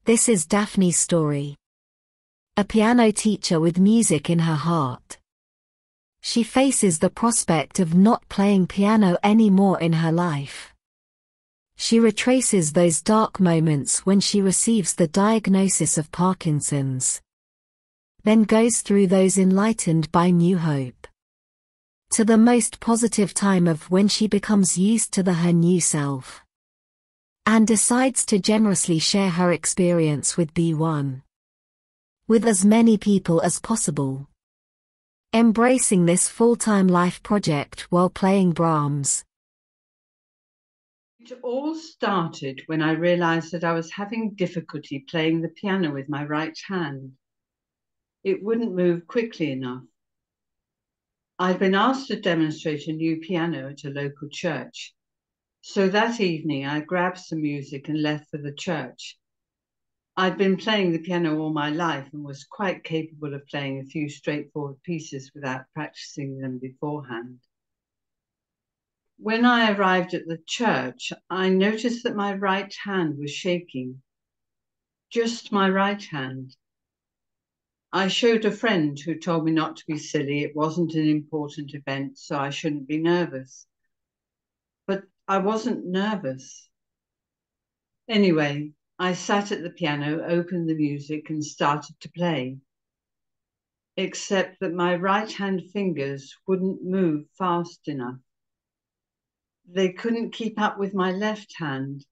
This is Daphne's story. A piano teacher with music in her heart. She faces the prospect of not playing piano anymore in her life. She retraces those dark moments when she receives the diagnosis of Parkinson's. Then goes through those enlightened by new hope. To the most positive time of when she becomes used to her new self. And decides to generously share her experience with B1. With as many people as possible. Embracing this full-time life project while playing Brahms. It all started when I realized that I was having difficulty playing the piano with my right hand. It wouldn't move quickly enough. I'd been asked to demonstrate a new piano at a local church. So that evening I grabbed some music and left for the church. I'd been playing the piano all my life and was quite capable of playing a few straightforward pieces without practicing them beforehand. When I arrived at the church, I noticed that my right hand was shaking. Just my right hand. I showed a friend who told me not to be silly. It wasn't an important event, so I shouldn't be nervous. But I wasn't nervous. Anyway, I sat at the piano, opened the music, and started to play. Except that my right-hand fingers wouldn't move fast enough. They couldn't keep up with my left hand.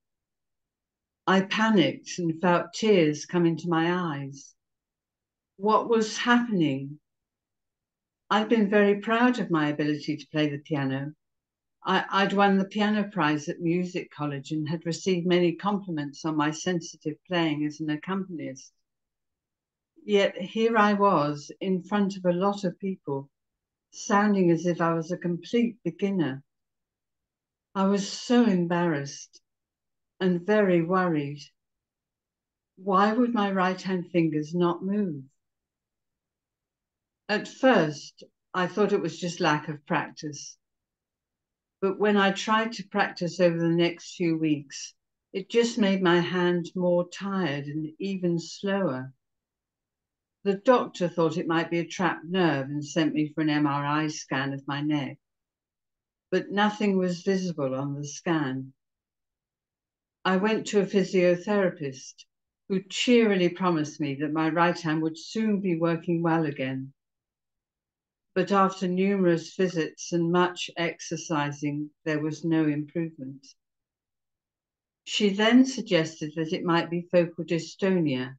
I panicked and felt tears come into my eyes. What was happening? I'd been very proud of my ability to play the piano. I'd won the piano prize at music college and had received many compliments on my sensitive playing as an accompanist. Yet here I was in front of a lot of people, sounding as if I was a complete beginner. I was so embarrassed and very worried. Why would my right-hand fingers not move? At first, I thought it was just lack of practice. But when I tried to practice over the next few weeks, it just made my hand more tired and even slower. The doctor thought it might be a trapped nerve and sent me for an MRI scan of my neck. But nothing was visible on the scan. I went to a physiotherapist who cheerily promised me that my right hand would soon be working well again. But after numerous visits and much exercising, there was no improvement. She then suggested that it might be focal dystonia.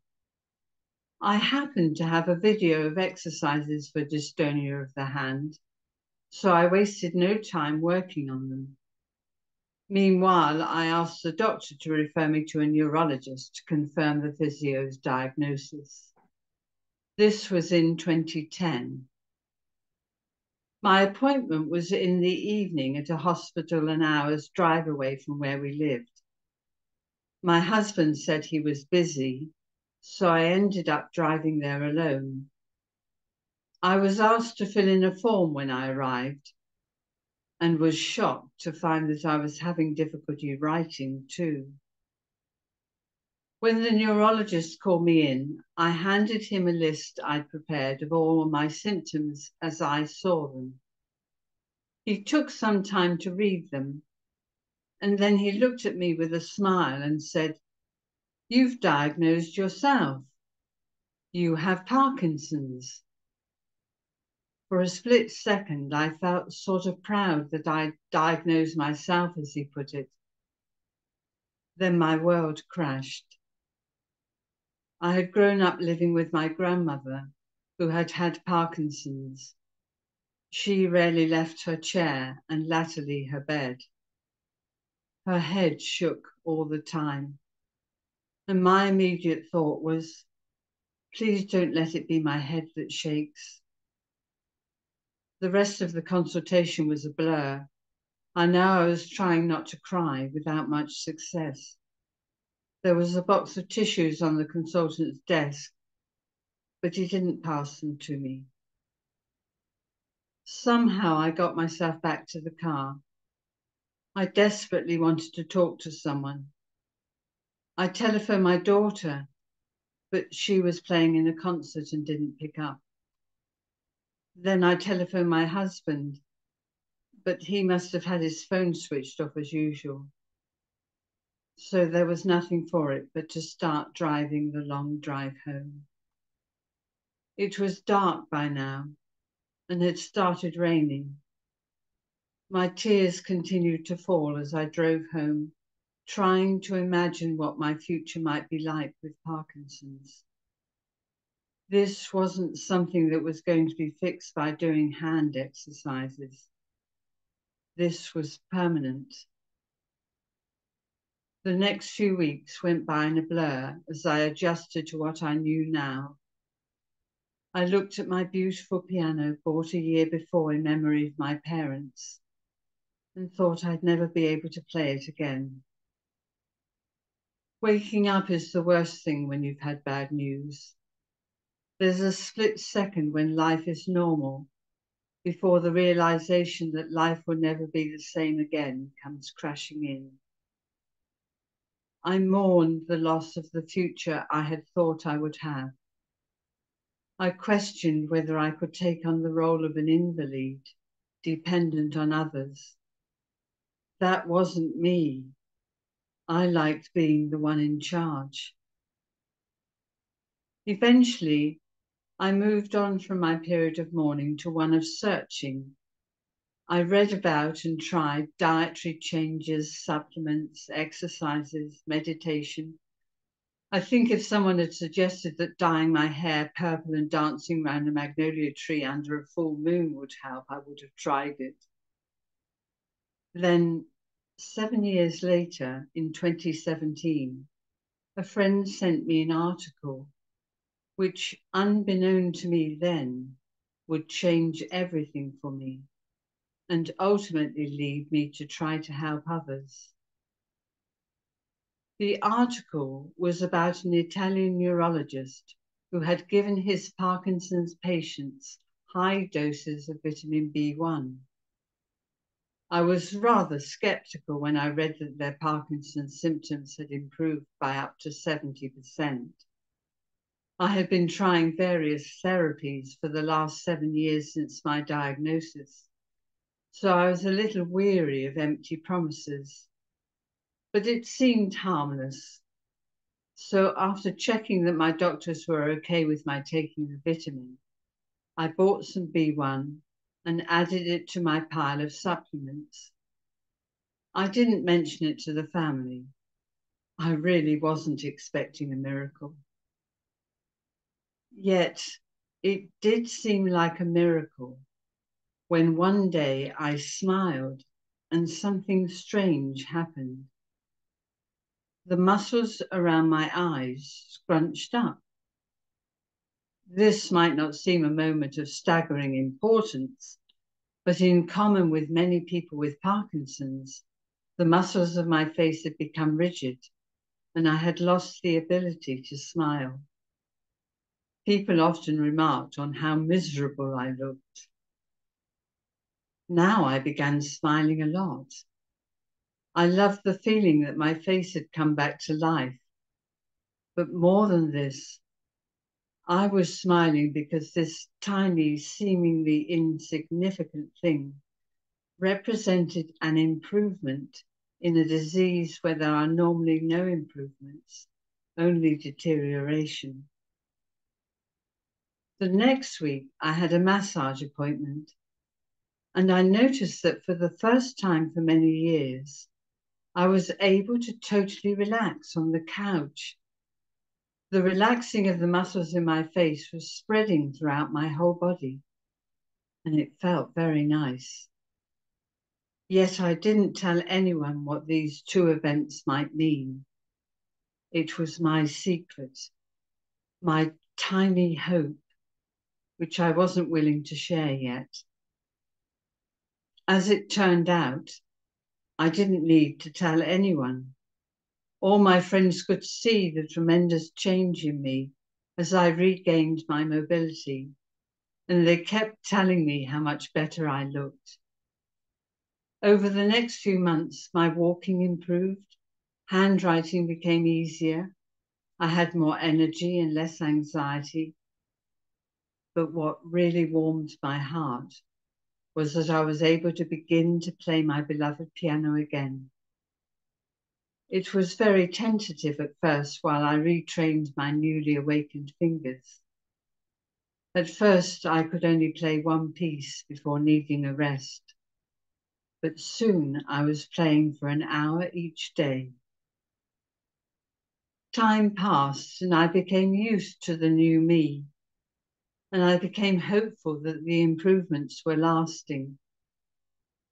I happened to have a video of exercises for dystonia of the hand, so I wasted no time working on them. Meanwhile, I asked the doctor to refer me to a neurologist to confirm the physio's diagnosis. This was in 2010. My appointment was in the evening at a hospital an hour's drive away from where we lived. My husband said he was busy, so I ended up driving there alone. I was asked to fill in a form when I arrived and was shocked to find that I was having difficulty writing too. When the neurologist called me in, I handed him a list I'd prepared of all my symptoms as I saw them. He took some time to read them, and then he looked at me with a smile and said, "You've diagnosed yourself. You have Parkinson's." For a split second, I felt sort of proud that I'd diagnosed myself, as he put it. Then my world crashed. I had grown up living with my grandmother, who had had Parkinson's. She rarely left her chair and latterly her bed. Her head shook all the time. And my immediate thought was, please don't let it be my head that shakes. The rest of the consultation was a blur. I know I was trying not to cry without much success. There was a box of tissues on the consultant's desk, but he didn't pass them to me. Somehow I got myself back to the car. I desperately wanted to talk to someone. I telephoned my daughter, but she was playing in a concert and didn't pick up. Then I telephoned my husband, but he must have had his phone switched off as usual. So there was nothing for it but to start driving the long drive home. It was dark by now and had started raining. My tears continued to fall as I drove home, trying to imagine what my future might be like with Parkinson's. This wasn't something that was going to be fixed by doing hand exercises. This was permanent. The next few weeks went by in a blur as I adjusted to what I knew now. I looked at my beautiful piano bought a year before in memory of my parents and thought I'd never be able to play it again. Waking up is the worst thing when you've had bad news. There's a split second when life is normal before the realization that life will never be the same again comes crashing in. I mourned the loss of the future I had thought I would have. I questioned whether I could take on the role of an invalid, dependent on others. That wasn't me. I liked being the one in charge. Eventually, I moved on from my period of mourning to one of searching. I read about and tried dietary changes, supplements, exercises, meditation. I think if someone had suggested that dyeing my hair purple and dancing round a magnolia tree under a full moon would help, I would have tried it. Then, 7 years later, in 2017, a friend sent me an article which, unbeknown to me then, would change everything for me and ultimately lead me to try to help others. The article was about an Italian neurologist who had given his Parkinson's patients high doses of vitamin B1. I was rather skeptical when I read that their Parkinson's symptoms had improved by up to 70%. I had been trying various therapies for the last 7 years since my diagnosis, so I was a little weary of empty promises. But it seemed harmless. So after checking that my doctors were okay with my taking the vitamin, I bought some B1 and added it to my pile of supplements. I didn't mention it to the family. I really wasn't expecting a miracle. Yet it did seem like a miracle when one day I smiled and something strange happened. The muscles around my eyes scrunched up. This might not seem a moment of staggering importance, but in common with many people with Parkinson's, the muscles of my face had become rigid and I had lost the ability to smile. People often remarked on how miserable I looked. Now I began smiling a lot. I loved the feeling that my face had come back to life. But more than this, I was smiling because this tiny, seemingly insignificant thing represented an improvement in a disease where there are normally no improvements, only deterioration. The next week, I had a massage appointment, and I noticed that for the first time for many years, I was able to totally relax on the couch. The relaxing of the muscles in my face was spreading throughout my whole body, and it felt very nice. Yet I didn't tell anyone what these two events might mean. It was my secret, my tiny hope, which I wasn't willing to share yet. As it turned out, I didn't need to tell anyone. All my friends could see the tremendous change in me as I regained my mobility, and they kept telling me how much better I looked. Over the next few months, my walking improved, handwriting became easier, I had more energy and less anxiety. But what really warmed my heart was that I was able to begin to play my beloved piano again. It was very tentative at first while I retrained my newly awakened fingers. At first, I could only play one piece before needing a rest. But soon I was playing for an hour each day. Time passed and I became used to the new me, and I became hopeful that the improvements were lasting.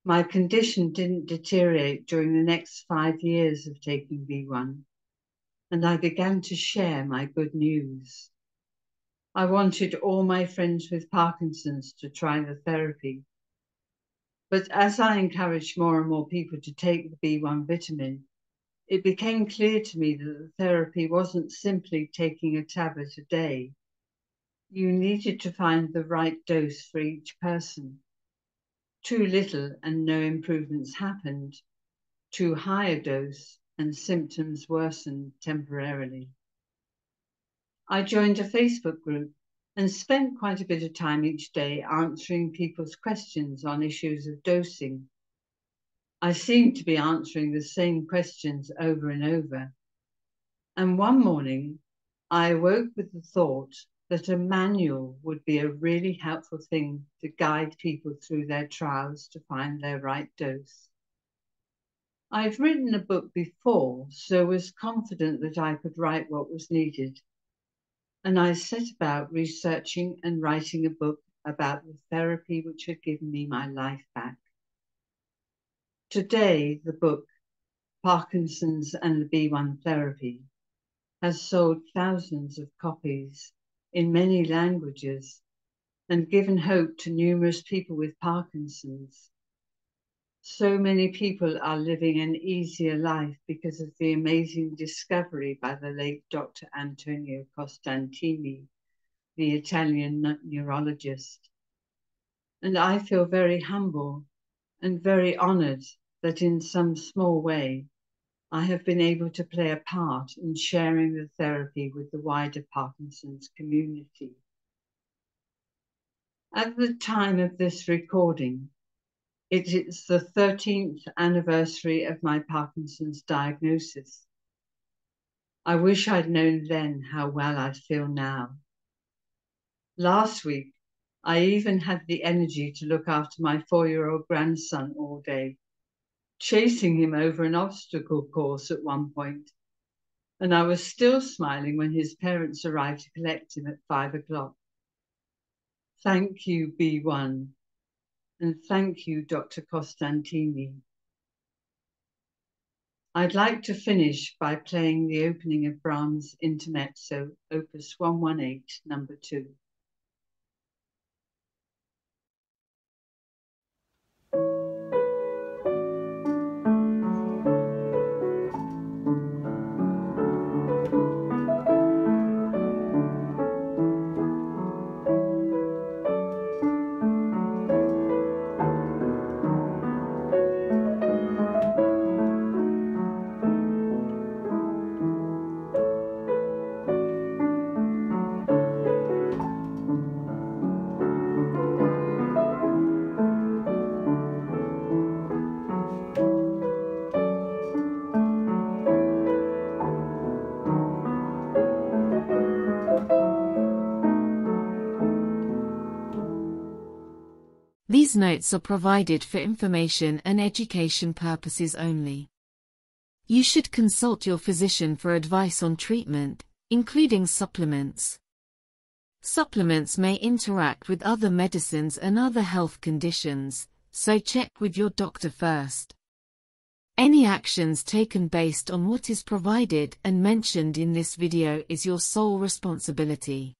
My condition didn't deteriorate during the next 5 years of taking B1, and I began to share my good news. I wanted all my friends with Parkinson's to try the therapy. But as I encouraged more and more people to take the B1 vitamin, it became clear to me that the therapy wasn't simply taking a tablet a day. You needed to find the right dose for each person. Too little and no improvements happened. Too high a dose and symptoms worsened temporarily. I joined a Facebook group and spent quite a bit of time each day answering people's questions on issues of dosing. I seemed to be answering the same questions over and over. And one morning, I awoke with the thought that a manual would be a really helpful thing to guide people through their trials to find their right dose. I'd written a book before, so was confident that I could write what was needed. And I set about researching and writing a book about the therapy which had given me my life back. Today, the book, Parkinson's and the B1 Therapy, has sold thousands of copies in many languages and given hope to numerous people with Parkinson's. So many people are living an easier life because of the amazing discovery by the late Dr. Antonio Costantini, the Italian neurologist. And I feel very humble and very honored that in some small way, I have been able to play a part in sharing the therapy with the wider Parkinson's community. At the time of this recording, it is the 13th anniversary of my Parkinson's diagnosis. I wish I'd known then how well I feel now. Last week, I even had the energy to look after my 4-year-old grandson all day, chasing him over an obstacle course at one point. And I was still smiling when his parents arrived to collect him at 5 o'clock. Thank you, B1, and thank you, Dr. Costantini. I'd like to finish by playing the opening of Brahms' Intermezzo, Opus 118, number 2. These notes are provided for information and education purposes only. You should consult your physician for advice on treatment, including supplements. Supplements may interact with other medicines and other health conditions, so check with your doctor first. Any actions taken based on what is provided and mentioned in this video is your sole responsibility.